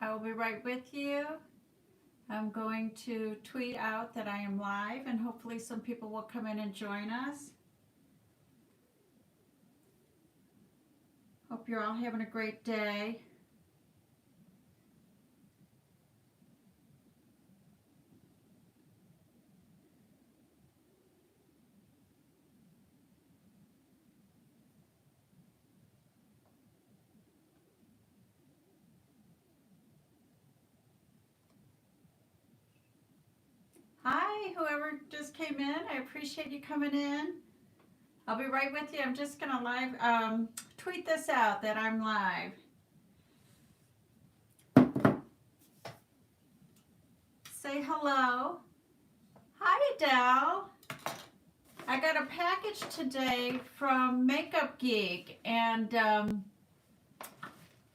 I will be right with you. I'm going to tweet out that I am live and hopefully some people will come in and join us. Hope you're all having a great day. Hi, whoever just came in. I appreciate you coming in. I'll be right with you. I'm just going to live tweet this out that I'm live. Say hello. Hi, Adele. I got a package today from Makeup Geek, and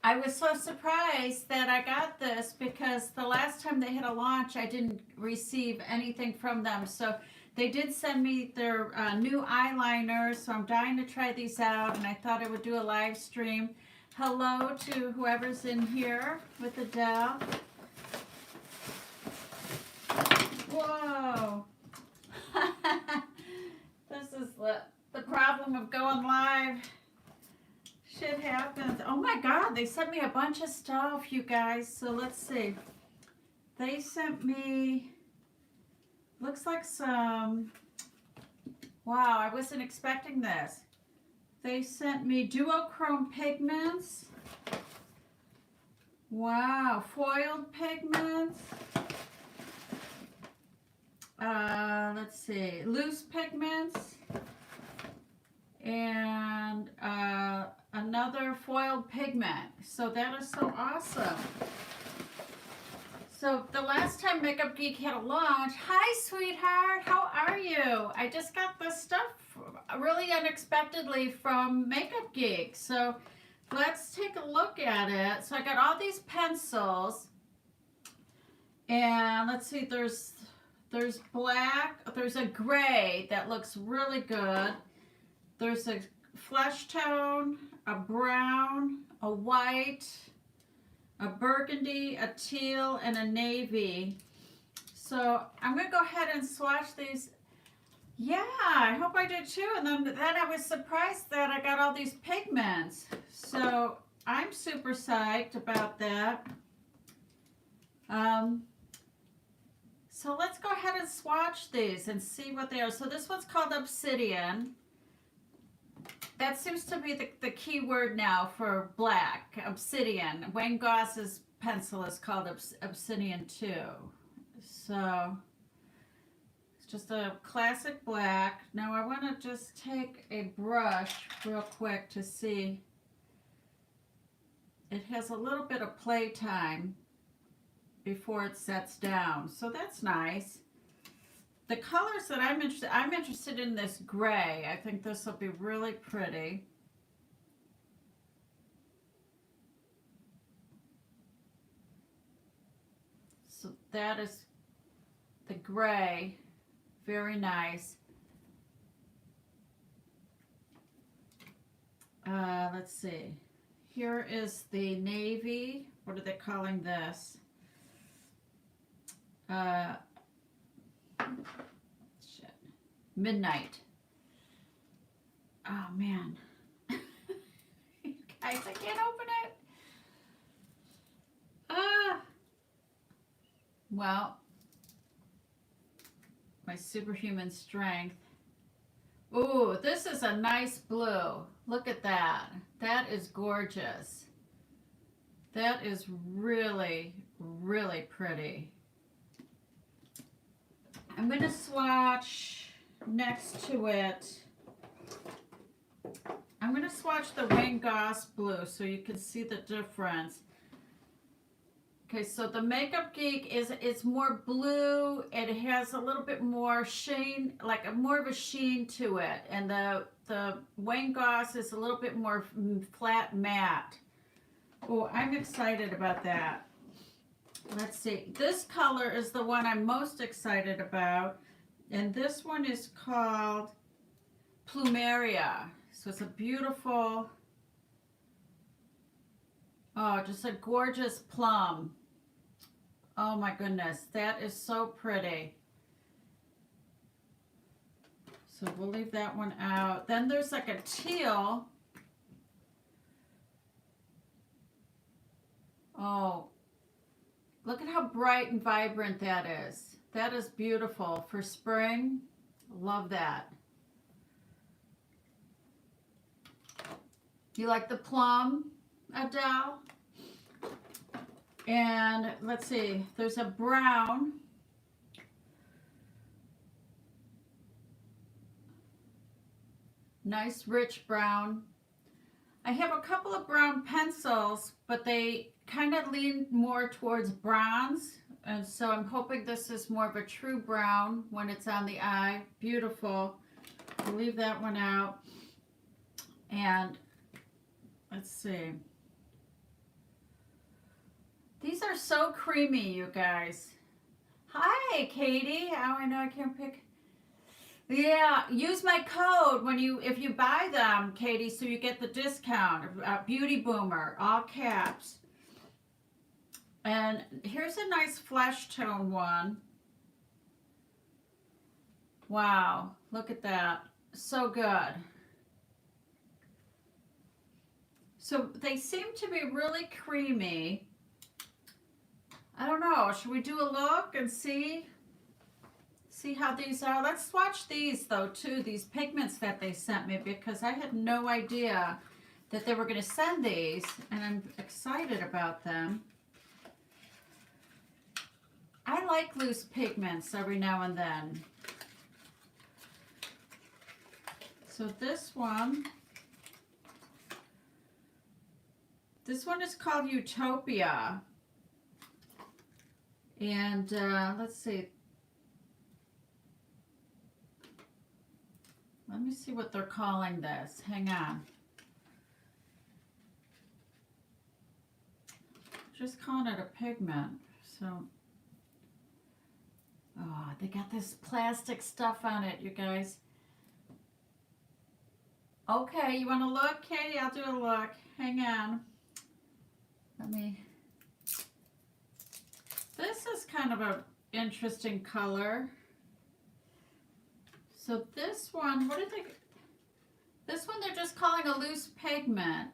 I was so surprised that I got this because the last time they had a launch, I didn't receive anything from them. So they did send me their new eyeliners, so I'm dying to try these out, and I thought I would do a live stream. Hello to whoever's in here with Adele. Whoa. This is the problem of going live. Shit happens. Oh my God, they sent me a bunch of stuff, you guys. So let's see. They sent me, looks like some, wow, I wasn't expecting this. They sent me duochrome pigments. Wow, foiled pigments. Let's see, loose pigments. And another foiled pigment. So that is so awesome. So the last time Makeup Geek had a launch, hi sweetheart, how are you? I just got this stuff really unexpectedly from Makeup Geek. So let's take a look at it. So I got all these pencils. And let's see, there's black, there's a gray that looks really good. There's a flesh tone, a brown, a white, a burgundy, a teal, and a navy. So I'm going to go ahead and swatch these. Yeah, I hope I did too. And then I was surprised that I got all these pigments. So I'm super psyched about that. So let's go ahead and swatch these and see what they are. So this one's called Obsidian. That seems to be the key word now for black, Obsidian. Wayne Goss's pencil is called Obsidian too. So it's just a classic black. Now I want to just take a brush real quick to see. It has a little bit of play time before it sets down. So that's nice. The colors that I'm interested in this gray. I think this will be really pretty. So that is the gray. Very nice. Let's see. Here is the navy. What are they calling this? Shit. Midnight. Oh man. Guys, I can't open it. Well, my superhuman strength. Ooh, this is a nice blue. Look at that. That is gorgeous. That is really, really pretty. I'm going to swatch next to it. I'm going to swatch the Wayne Goss blue so you can see the difference. Okay, so the Makeup Geek is more blue. It has a little bit more sheen, like more of a sheen to it. And the Wayne Goss is a little bit more flat matte. Oh, I'm excited about that. Let's see. This color is the one I'm most excited about. And this one is called Plumeria. So it's a beautiful, oh, just a gorgeous plum. Oh my goodness, that is so pretty. So we'll leave that one out. Then there's like a teal. Oh, look at how bright and vibrant that is. That is beautiful for spring. Love that. You like the plum, Adele? And let's see, there's a brown. Nice rich brown. I have a couple of brown pencils, but they kind of lean more towards bronze. And so I'm hoping this is more of a true brown when it's on the eye. Beautiful. I'll leave that one out. And let's see. These are so creamy, you guys. Hi, Katie. Oh, I know I can't pick. Yeah, use my code when if you buy them, Katie, so you get the discount. Beauty Boomer, all caps. And here's a nice flesh tone one. Wow, look at that. So good. So they seem to be really creamy. I don't know. Should we do a look and see how these are? Let's swatch these though too, these pigments that they sent me, because I had no idea that they were going to send these, and I'm excited about them. I like loose pigments every now and then. So this one is called Utopia. And let's see. Let me see what they're calling this. Hang on. Just calling it a pigment. So, oh, they got this plastic stuff on it, you guys. Okay, you want to look, Katie? I'll do a look. Hang on. This is kind of an interesting color. So this one, this one they're just calling a loose pigment.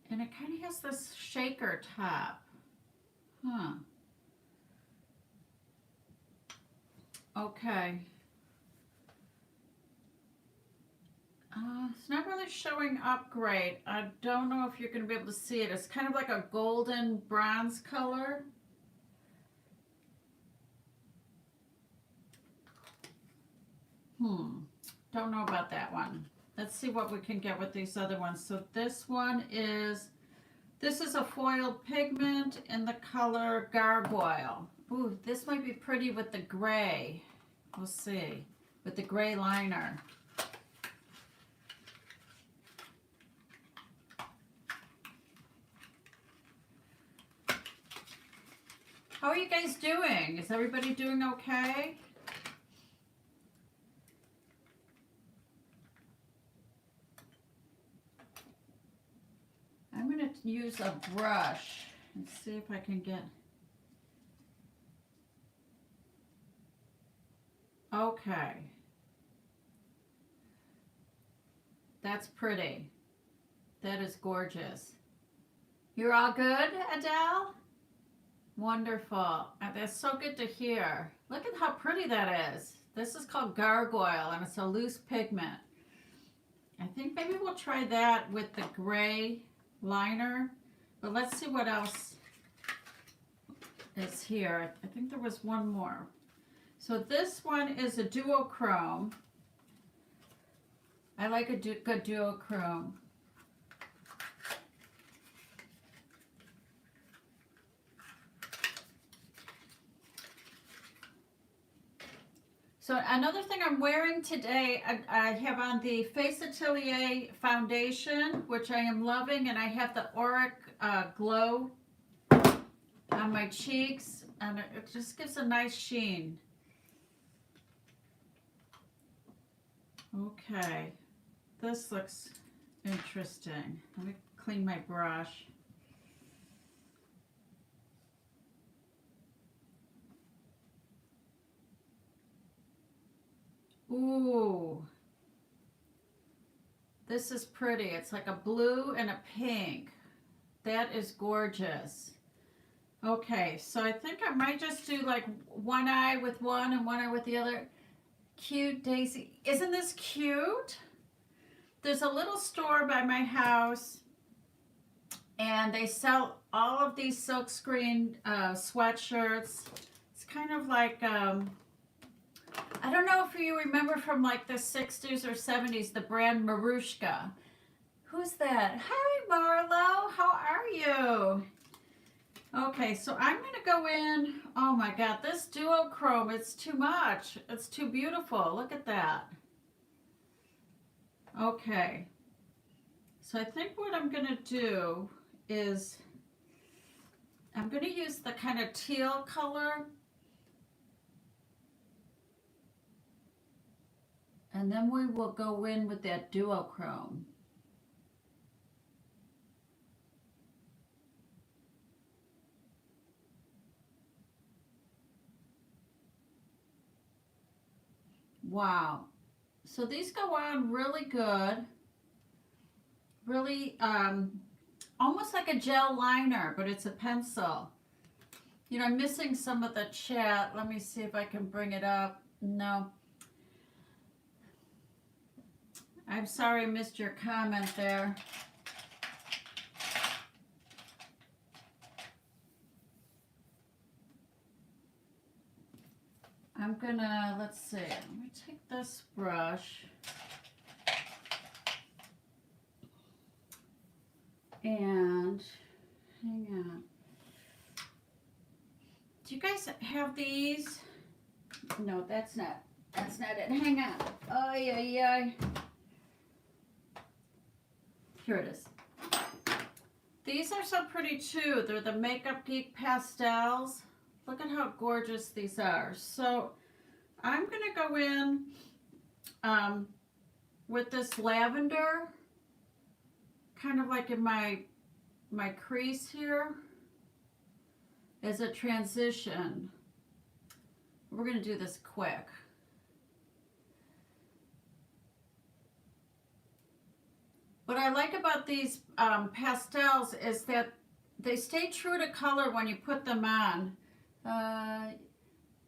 And it kind of has this shaker top. Huh. Okay. It's not really showing up great. I don't know if you're going to be able to see it. It's kind of like a golden bronze color. Don't know about that one. Let's see what we can get with these other ones. So this is a foiled pigment in the color Gargoyle. Ooh, this might be pretty with the gray. We'll see. With the gray liner. How are you guys doing? Is everybody doing okay? I'm going to use a brush and see if I can get... Okay. That's pretty. That is gorgeous. You're all good, Adele? Wonderful. That's so good to hear. Look at how pretty that is. This is called Gargoyle, and it's a loose pigment. I think maybe we'll try that with the gray liner, but let's see what else is here. I think there was one more. So this one is a duochrome. I like a good duochrome. So another thing I'm wearing today, I have on the Face Atelier foundation, which I am loving, and I have the Auric Glow on my cheeks, and it just gives a nice sheen. Okay, this looks Interesting. Let me clean my brush. Ooh. This is pretty. It's like a blue and a pink. That is gorgeous. Okay, so I think I might just do like one eye with one and one eye with the other. Cute Daisy. Isn't this cute? There's a little store by my house and they sell all of these silkscreen sweatshirts. It's kind of like, I don't know if you remember from like the 60s or 70s, the brand Marushka. Who's that? Hi, Marlo. How are you? Okay, so I'm going to go in. Oh my God, this duochrome, it's too much. It's too beautiful. Look at that. Okay. So I think what I'm going to do is I'm going to use the kind of teal color. And then we will go in with that duochrome. Wow. So these go on really good. Really, almost like a gel liner, but it's a pencil. You know, I'm missing some of the chat. Let me see if I can bring it up. No. I'm sorry I missed your comment there. I'm gonna, let's see, let me take this brush and hang on. Do you guys have these? No, that's not it. Hang on. Oh, yeah. Here it is. These are so pretty too. They're the Makeup Geek pastels. Look at how gorgeous these are. So I'm going to go in with this lavender, kind of like in my crease here, as a transition. We're going to do this quick. What I like about these pastels is that they stay true to color when you put them on.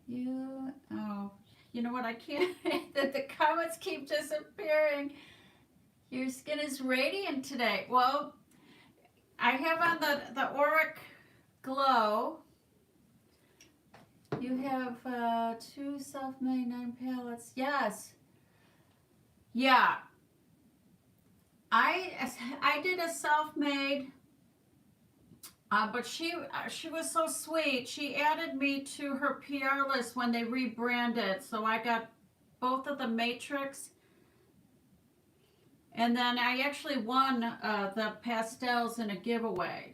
You know what? I can't. The comments keep disappearing. Your skin is radiant today. Well, I have on the Auric Glow. You have 2 self-made 9 palettes. Yes. Yeah. I did a self-made. But she was so sweet. She added me to her PR list when they rebranded. So I got both of the Matrix. And then I actually won the pastels in a giveaway.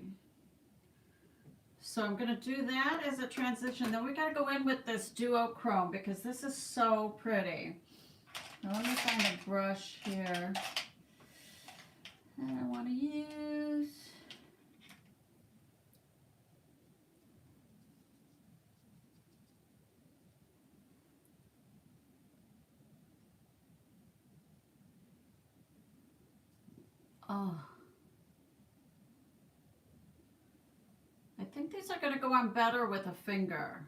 So I'm going to do that as a transition. Then we got to go in with this duochrome because this is so pretty. Now let me find a brush here that I want to use. Oh, I think these are going to go on better with a finger.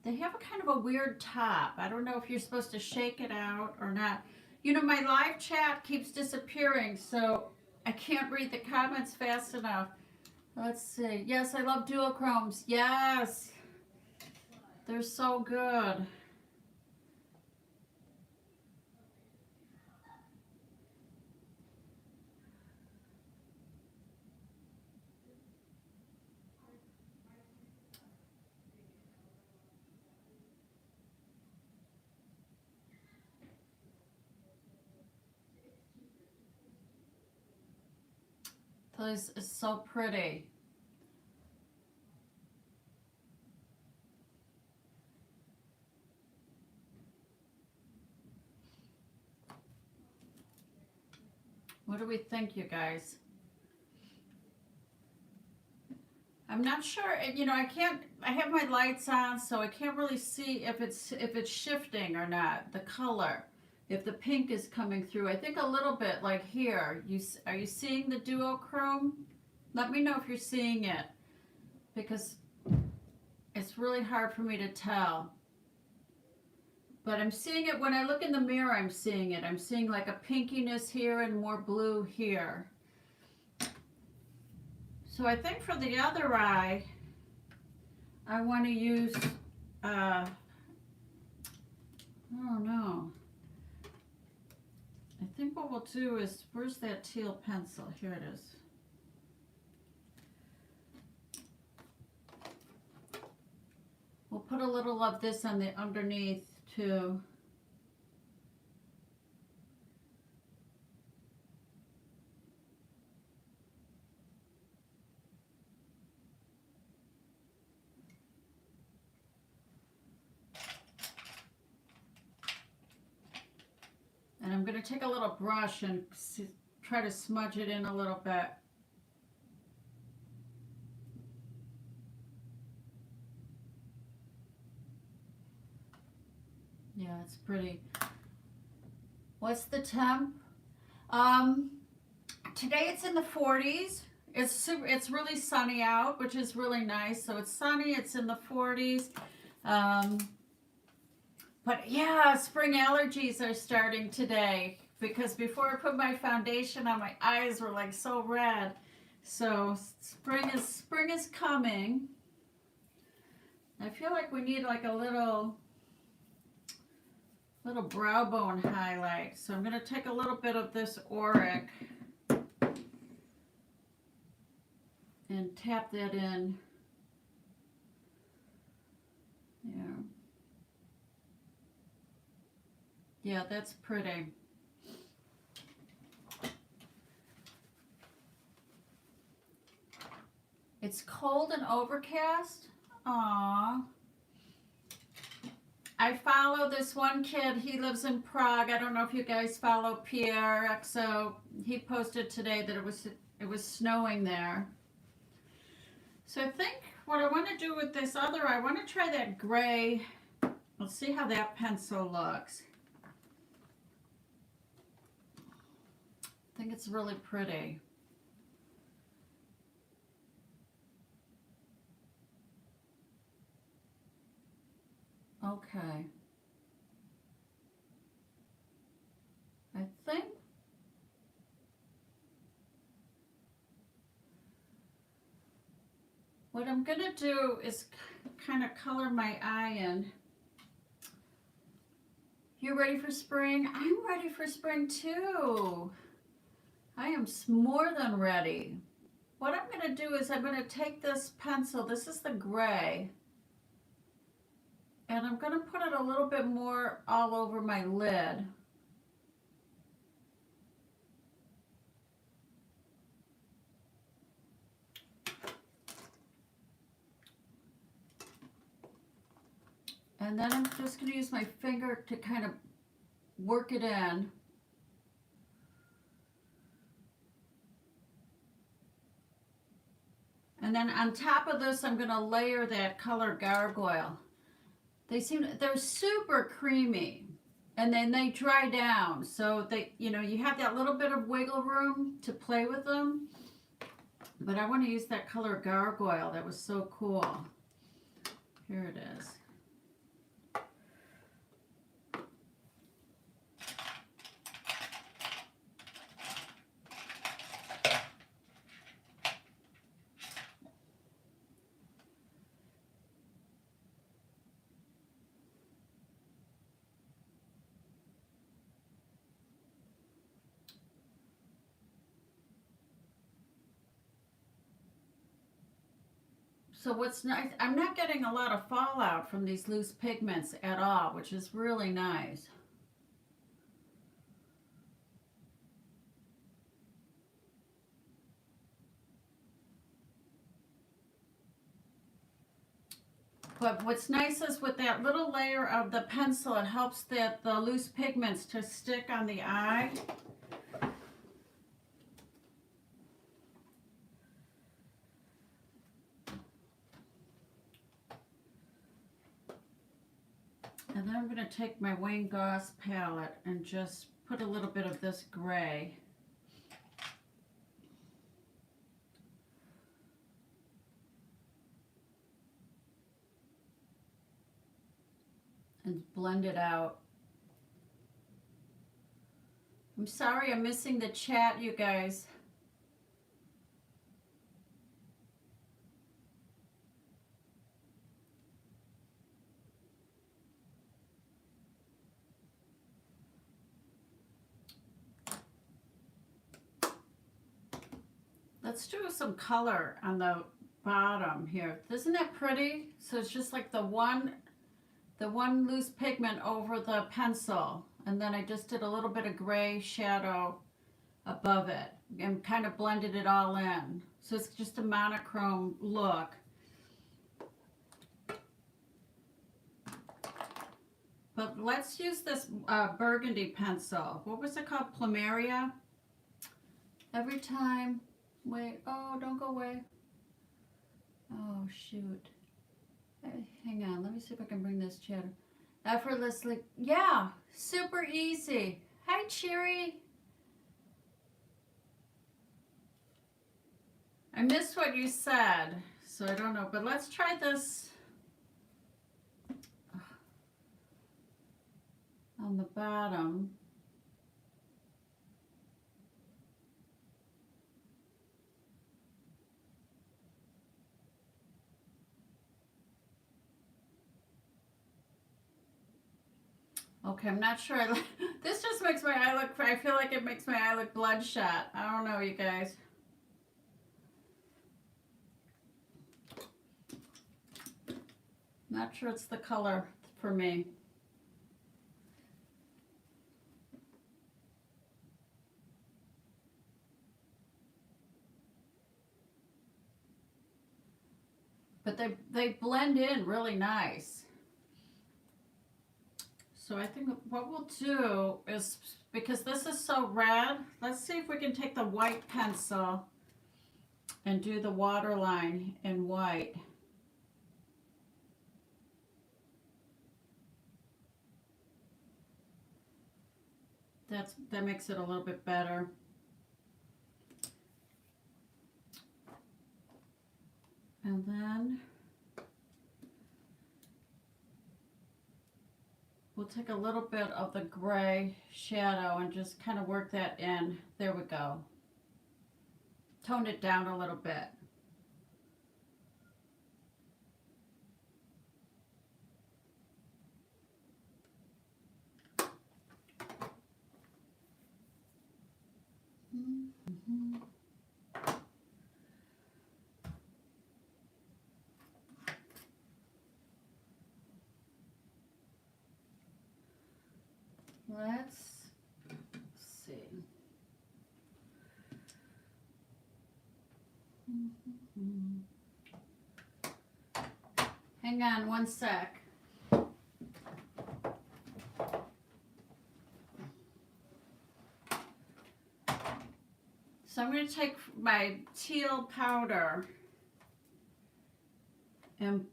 They have a kind of a weird top. I don't know if you're supposed to shake it out or not. You know, my live chat keeps disappearing, so I can't read the comments fast enough. Let's see. Yes, I love duochromes. Yes. They're so good. This is so pretty. What do we think, you guys? I'm not sure, you know, I have my lights on, so I can't really see if it's shifting or not, the color. If the pink is coming through. I think a little bit like here. Are you seeing the duochrome? Let me know if you're seeing it, because it's really hard for me to tell. But I'm seeing it when I look in the mirror, I'm seeing it. I'm seeing like a pinkiness here and more blue here. So I think for the other eye, I want to use, I don't know. I think what we'll do is, where's that teal pencil? Here it is. We'll put a little of this on the underneath too. And I'm going to take a little brush and try to smudge it in a little bit. Yeah, it's pretty. What's the temp? Today it's in the 40s. It's really sunny out, which is really nice. So it's sunny, it's in the 40s. But yeah, spring allergies are starting today, because before I put my foundation on, my eyes were like so red. So spring is coming. I feel like we need like a little brow bone highlight. So I'm going to take a little bit of this Auric and tap that in. Yeah. Yeah, that's pretty. It's cold and overcast. Aww. I follow this one kid. He lives in Prague. I don't know if you guys follow Pierre XO. He posted today that it was snowing there. So I think what I want to do with this other, I want to try that gray. Let's see how that pencil looks. I think it's really pretty. Okay. I think what I'm going to do is kind of color my eye in. You ready for spring? I'm ready for spring too. I am more than ready. What I'm going to do is I'm going to take this pencil, this is the gray, and I'm going to put it a little bit more all over my lid. And then I'm just going to use my finger to kind of work it in. And then on top of this, I'm going to layer that color Gargoyle. They're super creamy, and then they dry down. So you have that little bit of wiggle room to play with them. But I want to use that color Gargoyle. That was so cool. Here it is. So what's nice, I'm not getting a lot of fallout from these loose pigments at all, which is really nice. But what's nice is with that little layer of the pencil, it helps the loose pigments to stick on the eye. And then I'm going to take my Wayne Goss palette and just put a little bit of this gray. And blend it out. I'm sorry I'm missing the chat, you guys. Let's do some color on the bottom here. Isn't that pretty? So it's just like the one loose pigment over the pencil, and then I just did a little bit of gray shadow above it and kind of blended it all in. So it's just a monochrome look. But let's use this burgundy pencil. What was it called? Plumeria? Every time. Wait, oh, don't go away. Oh, shoot. Hang on, let me see if I can bring this chatter. Effortlessly, yeah, super easy. Hi, Cheery. I missed what you said, so I don't know, but let's try this on the bottom. Okay, I'm not sure. This just makes my eye look, I feel like it makes my eye look bloodshot. I don't know, you guys. Not sure it's the color for me. But they blend in really nice. So I think what we'll do is, because this is so red, let's see if we can take the white pencil and do the waterline in white. That makes it a little bit better. And then we'll take a little bit of the gray shadow and just kind of work that in. There we go. Toned it down a little bit. Let's see. Hang on one sec. So I'm going to take my teal powder and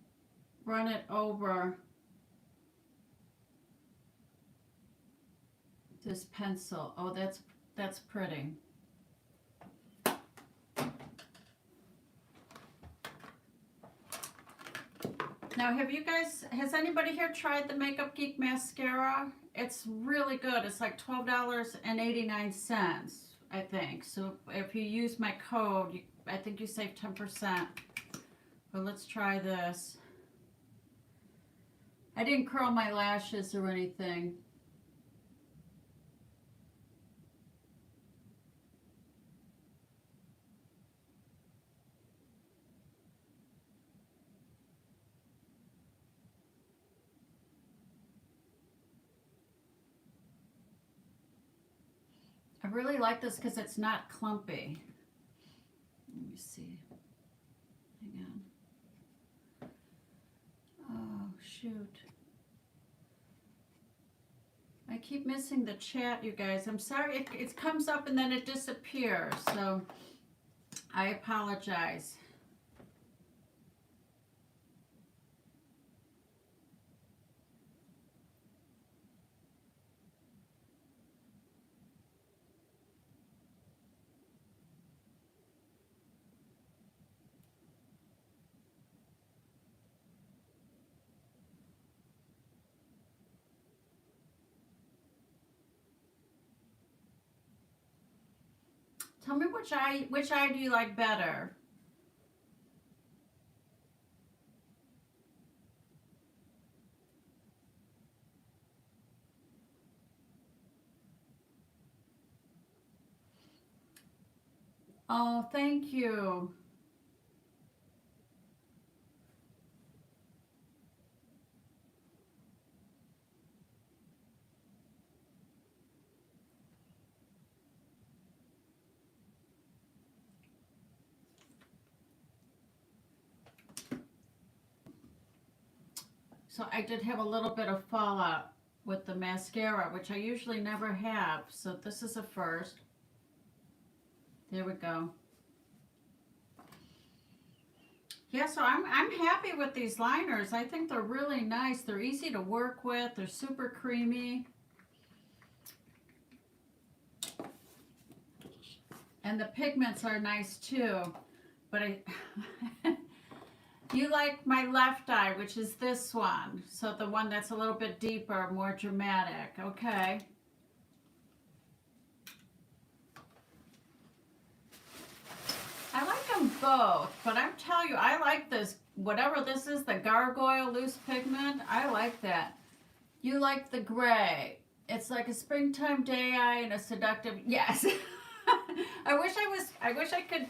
run it over this pencil. Oh, that's pretty. Now, has anybody here tried the Makeup Geek mascara? It's really good. It's like $12.89, I think. So if you use my code, I think you save 10%. But let's try this. I didn't curl my lashes or anything. I really like this because it's not clumpy. Let me see. Hang on. Oh, shoot. I keep missing the chat, you guys. I'm sorry. It comes up and then it disappears. So I apologize. Tell me which eye do you like better? Oh, thank you. So I did have a little bit of fallout with the mascara, which I usually never have. So this is a first. There we go. Yeah, so I'm happy with these liners. I think they're really nice. They're easy to work with. They're super creamy. And the pigments are nice too. But you like my left eye, which is this one. So the one that's a little bit deeper, more dramatic. Okay. I like them both, but I'm telling you, I like this, whatever this is, the gargoyle loose pigment. I like that. You like the gray. It's like a springtime day eye and a seductive, yes. I wish I could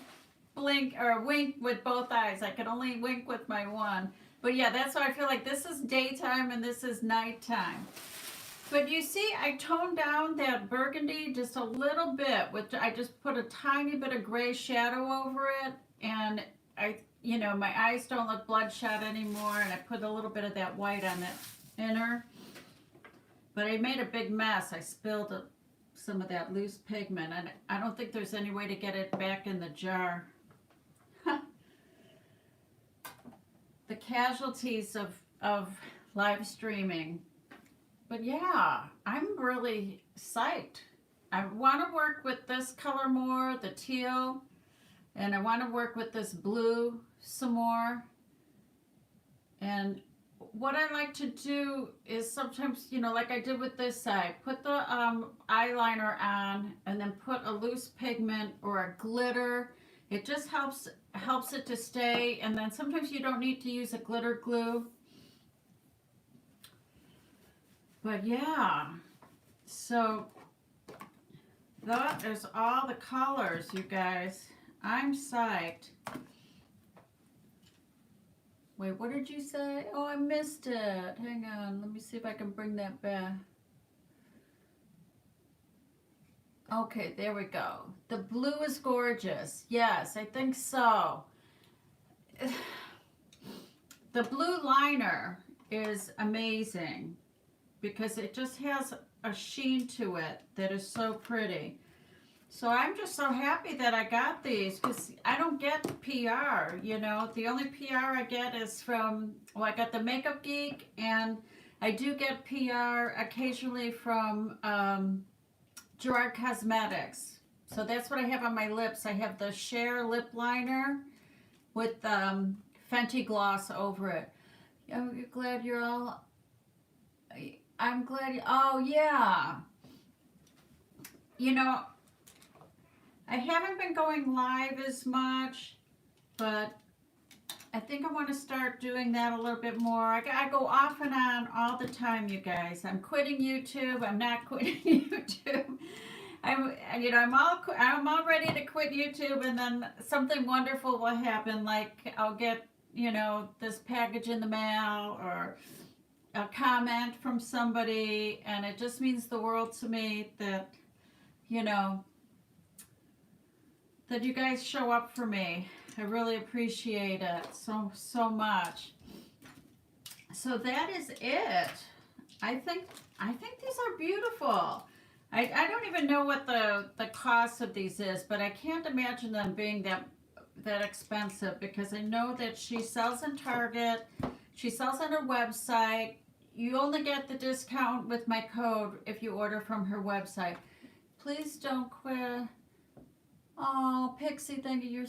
blink or wink with both eyes. I can only wink with my one. But yeah, that's why I feel like this is daytime and this is nighttime. But you see, I toned down that burgundy just a little bit, which I just put a tiny bit of gray shadow over it, and my eyes don't look bloodshot anymore, and I put a little bit of that white on the inner. But I made a big mess. I spilled some of that loose pigment, and I don't think there's any way to get it back in the jar. The casualties of live streaming. But yeah, I'm really psyched. I want to work with this color more, the teal, and I want to work with this blue some more. And what I like to do is sometimes, like I did with this side, put the eyeliner on and then put a loose pigment or a glitter. It just helps it to stay. And then sometimes you don't need to use a glitter glue. But yeah, so that is all the colors, you guys. I'm psyched. Wait, what did you say? Oh, I missed it. Hang on, let me see if I can bring that back. Okay, there we go. The blue is gorgeous. Yes, I think so. The blue liner is amazing, because it just has a sheen to it that is so pretty. So I'm just so happy that I got these, because I don't get PR, The only PR I get is from, I got the Makeup Geek, and I do get PR occasionally from Gerard Cosmetics. So that's what I have on my lips. I have the Share lip liner with Fenty gloss over it. Oh, you're glad you're all... I'm glad. Oh, yeah. I haven't been going live as much, but I think I want to start doing that a little bit more. I go off and on all the time, you guys. I'm quitting YouTube. I'm not quitting YouTube. I'm all ready to quit YouTube, and then something wonderful will happen. Like I'll get, this package in the mail, or a comment from somebody, and it just means the world to me that that you guys show up for me. I really appreciate it so much. So that is it. I think these are beautiful. I don't even know what the cost of these is, but I can't imagine them being that expensive, because I know that she sells in Target. She sells on her website. You only get the discount with my code if you order from her website. Please don't quit. Oh, Pixie, thank you.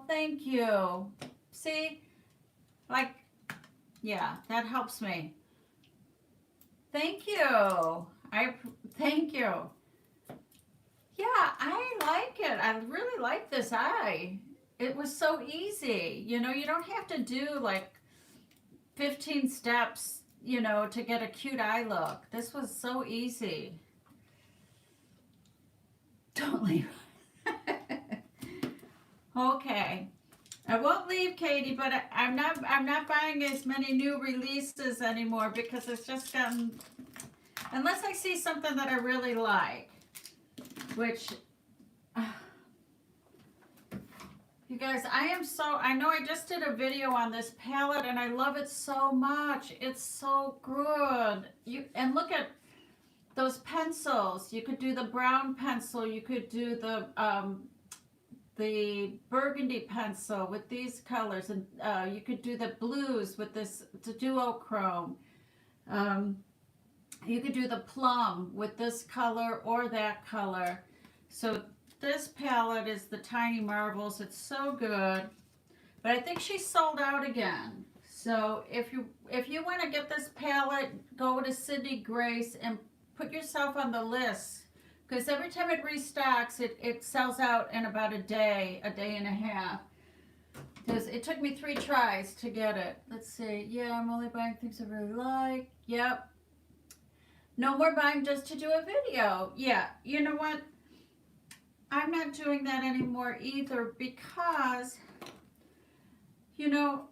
Thank you. See? Yeah, that helps me. Thank you. Thank you. Yeah, I like it. I really like this eye. It was so easy. You know, you don't have to do like 15 steps, you know, to get a cute eye look. This was so easy. Don't leave. Okay. I won't leave, Katie, but I'm not buying as many new releases anymore because it's just gotten, unless I see something that I really like, which you guys, I know I just did a video on this palette and I love it so much. It's so good. And look at those pencils. You could do the brown pencil. You could do the burgundy pencil with these colors, and you could do the blues with this duochrome. You could do the plum with this color or that color. So this palette is the Tiny Marvels. It's so good, but I think she's sold out again. So if you want to get this palette, go to Sydney Grace and put yourself on the list. Because every time it restocks, it sells out in about a day and a half. Because it took me 3 tries to get it. Let's see. Yeah, I'm only buying things I really like. Yep. No more buying just to do a video. Yeah, you know what? I'm not doing that anymore either because, you know,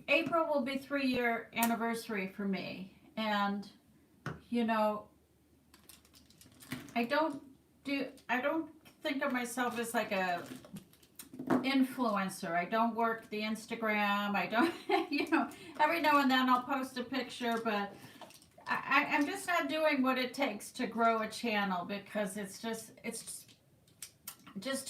April will be 3-year anniversary for me. And, you know, I don't think of myself as like a influencer. I don't work the Instagram. I don't, you know, every now and then I'll post a picture, but I'm just not doing what it takes to grow a channel because it's just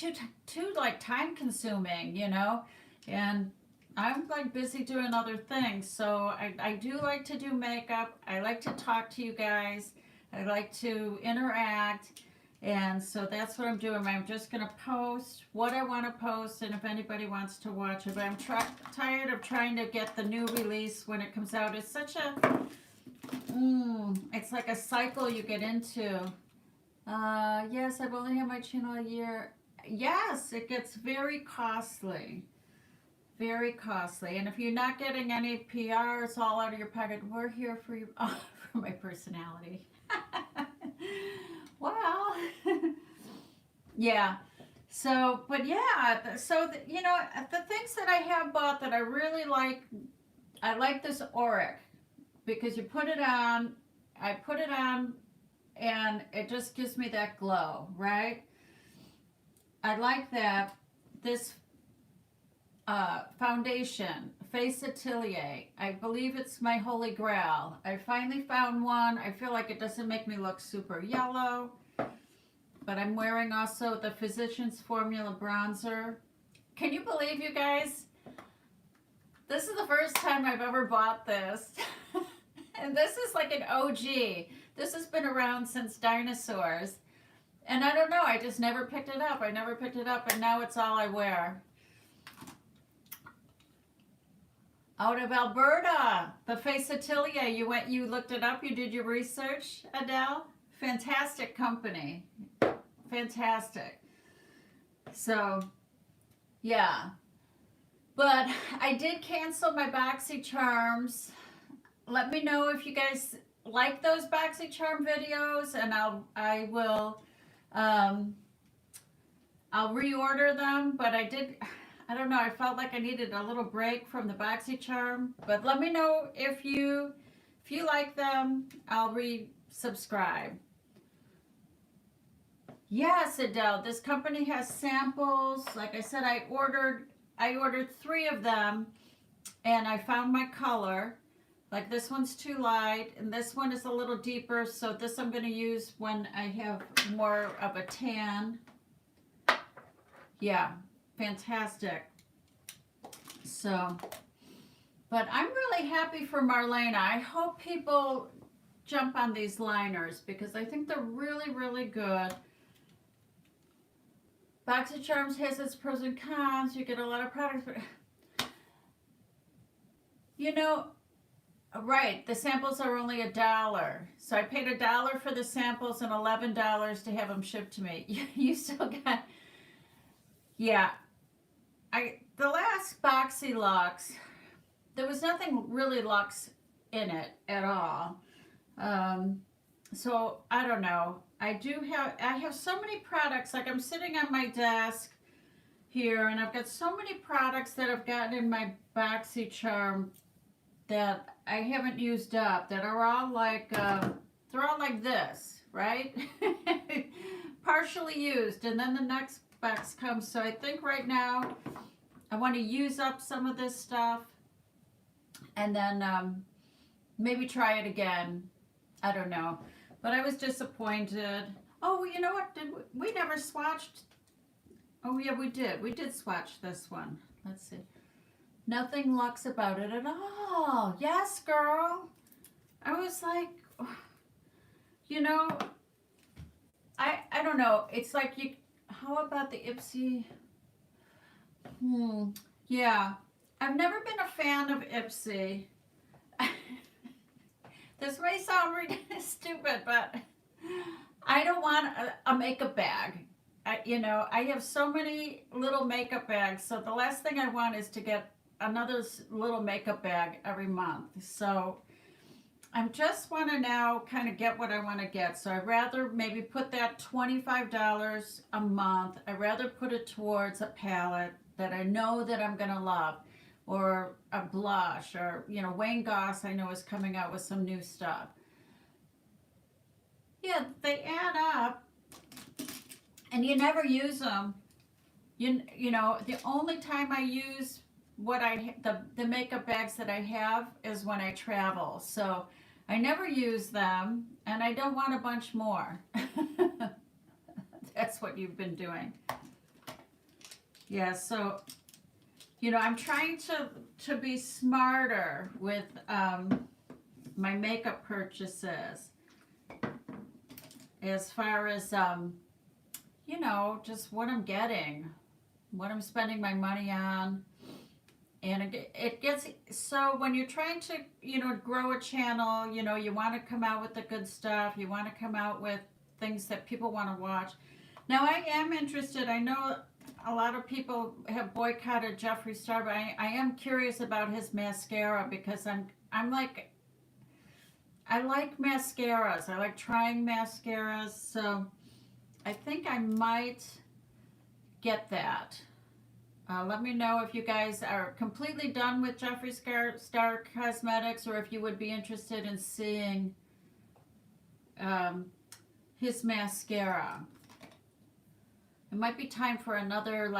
too like time consuming, you know, and I'm like busy doing other things. So I do like to do makeup. I like to talk to you guys. I like to interact, and so that's what I'm doing. I'm just going to post what I want to post, and if anybody wants to watch it. But I'm tired of trying to get the new release when it comes out. It's such a, it's like a cycle you get into. Yes, I've only had my channel a year. Yes, it gets very costly. Very costly. And if you're not getting any PR, it's all out of your pocket. We're here for you, for my personality. Wow. Yeah. So, but yeah, so, you know, the things that I have bought that I really like, I like this Auric because you put it on, I put it on, and it just gives me that glow, right? I like that. This foundation, Face Atelier. I believe it's my holy grail. I finally found one. I feel like it doesn't make me look super yellow, but I'm wearing also the Physicians Formula bronzer. Can you believe, you guys? This is the first time I've ever bought this. And this is like an OG. This has been around since dinosaurs. And I don't know, I just never picked it up. I never picked it up, and now it's all I wear. Out of Alberta, the Face Atelier. You looked it up, you did your research, Adele? Fantastic company. Fantastic. So, yeah. But I did cancel my Boxycharms. Let me know if you guys like those Boxycharm videos, and I'll reorder them, but I don't know, I felt like I needed a little break from the Boxycharm, but let me know if you like them. I'll resubscribe. Yes, Adele, this company has samples. Like I said, I ordered 3 of them, and I found my color. Like this one's too light, and this one is a little deeper, so this I'm going to use when I have more of a tan. Yeah, fantastic. So, but I'm really happy for Marlena. I hope people jump on these liners because I think they're really, really good. Boxycharms has its pros and cons. You get a lot of products, but you know, Right, the samples are only $1. So I paid $1 for the samples and $11 to have them shipped to me. You still got, yeah. The last Boxy Luxe, there was nothing really luxe in it at all. Um, so I don't know. I have so many products. Like I'm sitting on my desk here, and I've got so many products that I've gotten in my Boxy Charm that I haven't used up. That are all like they're all like this, right? Partially used, and then the next box comes. So I think right now I want to use up some of this stuff, and then maybe try it again. I don't know. But I was disappointed. Oh, you know what? Did we never swatched? Oh, yeah, we did. We did swatch this one. Let's see. Nothing luxe about it at all. Yes, girl. I was like, you know, I don't know. It's like you. How about the Ipsy? Yeah. I've never been a fan of Ipsy. This may sound really stupid, but I don't want a makeup bag. I have so many little makeup bags, so the last thing I want is to get another little makeup bag every month. So I just want to now kind of get what I want to get. So I'd rather maybe put that $25 a month. I'd rather put it towards a palette that I know that I'm going to love, or a blush, or, Wayne Goss I know is coming out with some new stuff. Yeah, they add up, and you never use them. The only time I use the makeup bags that I have is when I travel. So I never use them, and I don't want a bunch more. That's what you've been doing. Yeah, so I'm trying to be smarter with my makeup purchases, as far as just what I'm getting, what I'm spending my money on. And it gets, so when you're trying to grow a channel, you want to come out with the good stuff, you want to come out with things that people want to watch. Now I am interested. I know a lot of people have boycotted Jeffree Star, but I am curious about his mascara, because I'm like, I like mascaras. I like trying mascaras, so I think I might get that. Let me know if you guys are completely done with Jeffree Star Cosmetics, or if you would be interested in seeing his mascara. It might be time for another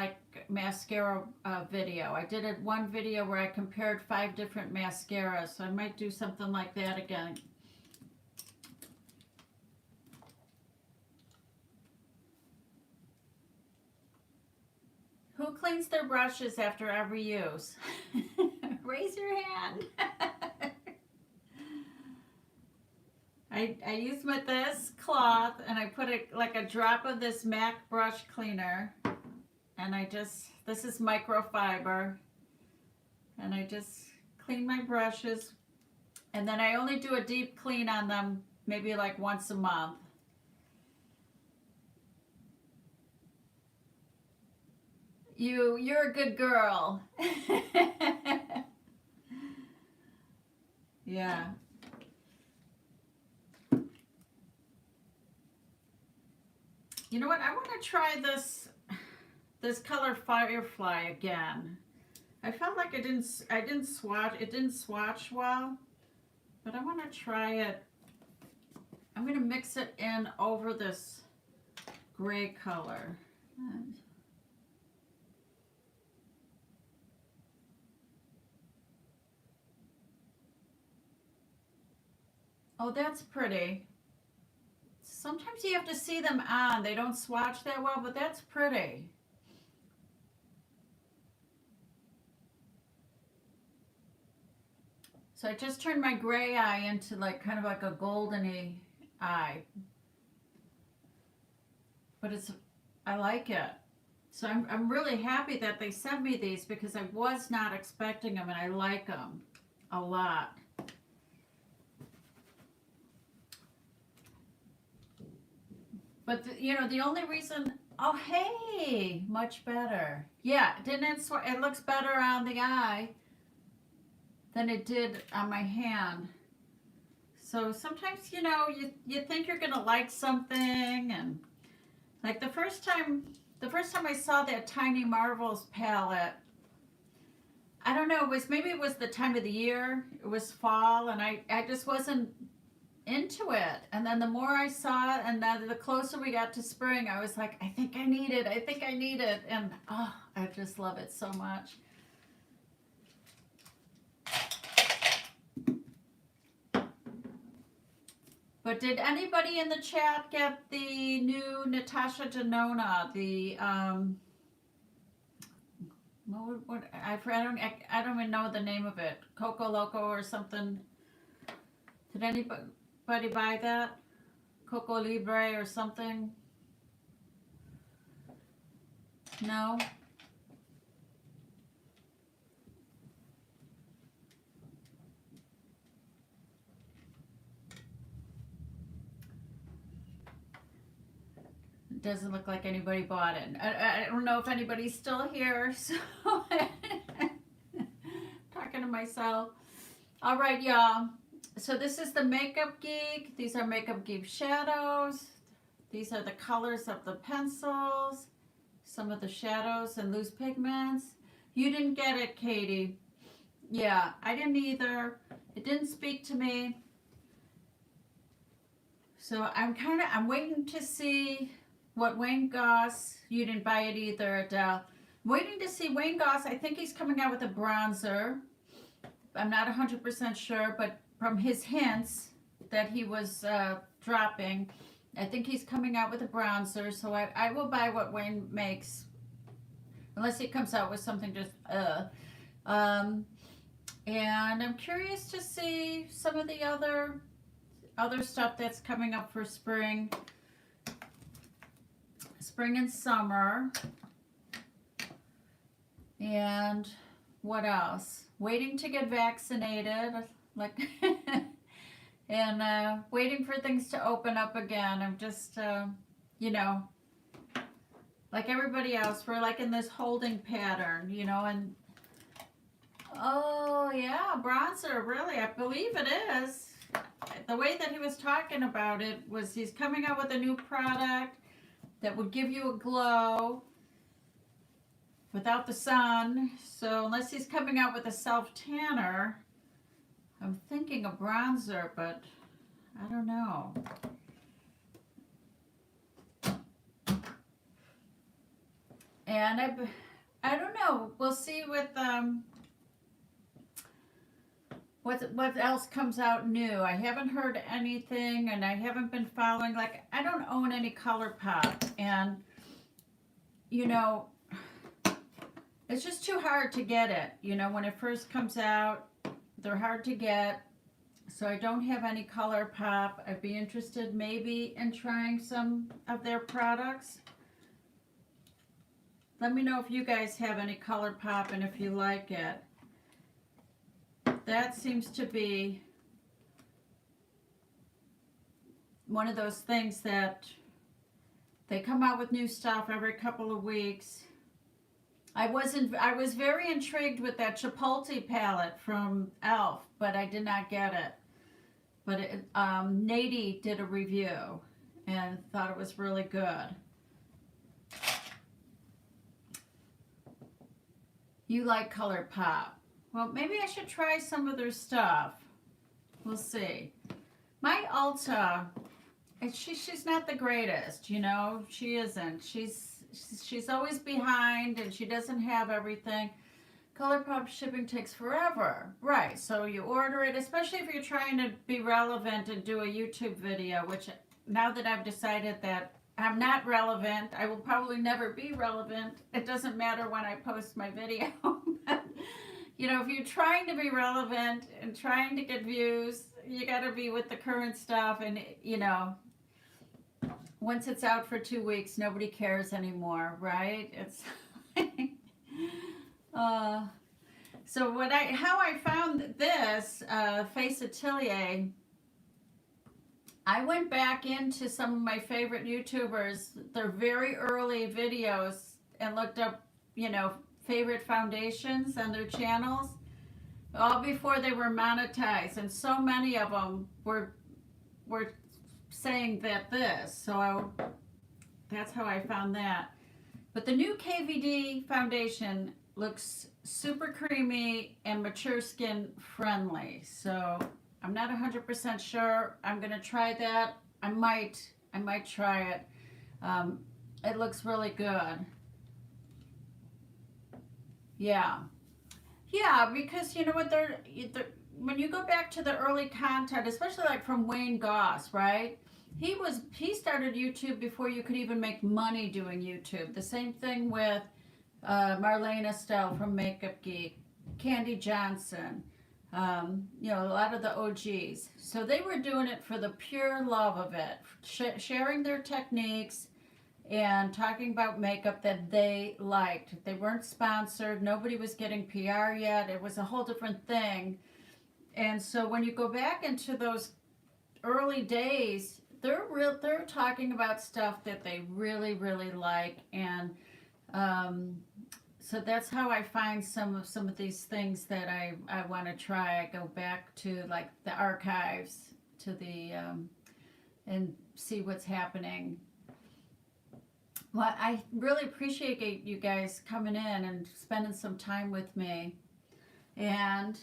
mascara video. I did one video where I compared 5 different mascaras, so I might do something like that again. Who cleans their brushes after every use? Raise your hand. I use this cloth, and I put a drop of this MAC brush cleaner, and this is microfiber, and I just clean my brushes, and then I only do a deep clean on them maybe once a month. You're a good girl. Yeah. You know what? I want to try this color Firefly again. I felt like it didn't swatch well, but I want to try it. I'm going to mix it in over this gray color. Oh, that's pretty. Sometimes you have to see them on. They don't swatch that well, but that's pretty. So I just turned my gray eye into kind of like a goldeny eye. But I like it. So I'm really happy that they sent me these, because I was not expecting them, and I like them a lot. But the only reason. Oh, hey, much better. Yeah, didn't it? It looks better on the eye than it did on my hand. So sometimes, you think you're gonna like something, and like the first time I saw that Tiny Marvels palette, I don't know, maybe it was the time of the year. It was fall, and I just wasn't into it. And then the more I saw it, and then the closer we got to spring, I was like, I think I need it. I think I need it. And oh, I just love it so much. But did anybody in the chat get the new Natasha Denona? The what I don't even know the name of it. Coco Loco or something. Did anybody buy that? Coco Libre or something? No? It doesn't look like anybody bought it. I don't know if anybody's still here, so talking to myself. All right, y'all. So this is the Makeup Geek. These are Makeup Geek shadows. These are the colors of the pencils. Some of the shadows and loose pigments. You didn't get it, Katie. Yeah, I didn't either. It didn't speak to me. So I'm waiting to see what Wayne Goss, you didn't buy it either, Adele. I'm waiting to see Wayne Goss. I think he's coming out with a bronzer. I'm not 100% sure, but from his hints that he was dropping, I think he's coming out with a bronzer. So I will buy what Wayne makes, unless he comes out with something just and I'm curious to see some of the other stuff that's coming up for spring and summer. And what else? Waiting to get vaccinated, like, and waiting for things to open up again. I'm just, like everybody else, we're like in this holding pattern, and oh yeah, bronzer, really, I believe it is. The way that he was talking about it was he's coming out with a new product that would give you a glow without the sun. So unless he's coming out with a self tanner, I'm thinking a bronzer, but I don't know. And I don't know. We'll see with what else comes out new. I haven't heard anything, and I haven't been following. Like, I don't own any ColourPop, and it's just too hard to get it. When it first comes out, they're hard to get. So I don't have any ColourPop. I'd be interested maybe in trying some of their products. Let me know if you guys have any ColourPop and if you like it. That seems to be one of those things that they come out with new stuff every couple of weeks. I was very intrigued with that Chipotle palette from e.l.f., but I did not get it. But Nady did a review and thought it was really good. You like ColourPop. Well, maybe I should try some of their stuff. We'll see. My Ulta, she's not the greatest, She isn't. She's always behind, and she doesn't have everything. ColourPop shipping takes forever. Right, so you order it, especially if you're trying to be relevant and do a YouTube video, which now that I've decided that I'm not relevant, I will probably never be relevant. It doesn't matter when I post my video. If you're trying to be relevant and trying to get views, you got to be with the current stuff. And, once it's out for 2 weeks, nobody cares anymore, right? It's so how I found this Face Atelier, I went back into some of my favorite YouTubers, their very early videos, and looked up, you know, favorite foundations on their channels, all before they were monetized, and so many of them were saying this. So that's how I found that. But the new KVD foundation looks super creamy and mature skin friendly. So I'm not 100% sure. I'm gonna try that. I might try it. It looks really good. Yeah, yeah, because you know what? When you go back to the early content, especially like from Wayne Goss, right? He started YouTube before you could even make money doing YouTube. The same thing with Marlene Estelle from Makeup Geek, Candy Johnson, you know, a lot of the OGs. So they were doing it for the pure love of it, sharing their techniques and talking about makeup that they liked. They weren't sponsored. Nobody was getting PR yet. It was a whole different thing. And so when you go back into those early days, they're talking about stuff that they really, really like. And so that's how I find some of these things that I want to try. I go back to like the archives to the and see what's happening. Well, I really appreciate you guys coming in and spending some time with me. And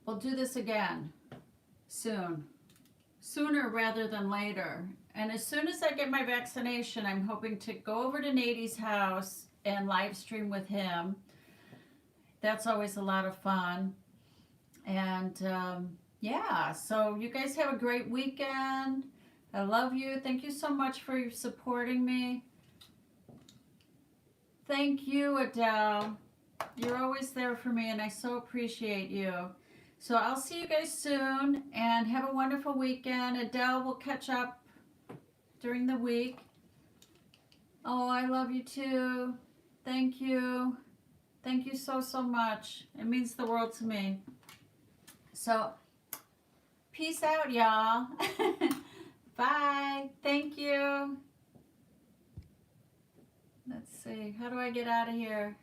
we'll do this again soon. Sooner rather than later. And as soon as I get my vaccination, I'm hoping to go over to Nady's house and live stream with him. That's always a lot of fun. And yeah, so you guys have a great weekend. I love you. Thank you so much for supporting me. Thank you, Adele. You're always there for me, and I so appreciate you. So I'll see you guys soon, and have a wonderful weekend. Adele will catch up during the week. Oh, I love you too. Thank you. Thank you so, so much. It means the world to me. So, peace out, y'all. Bye. Thank you. Let's see. How do I get out of here?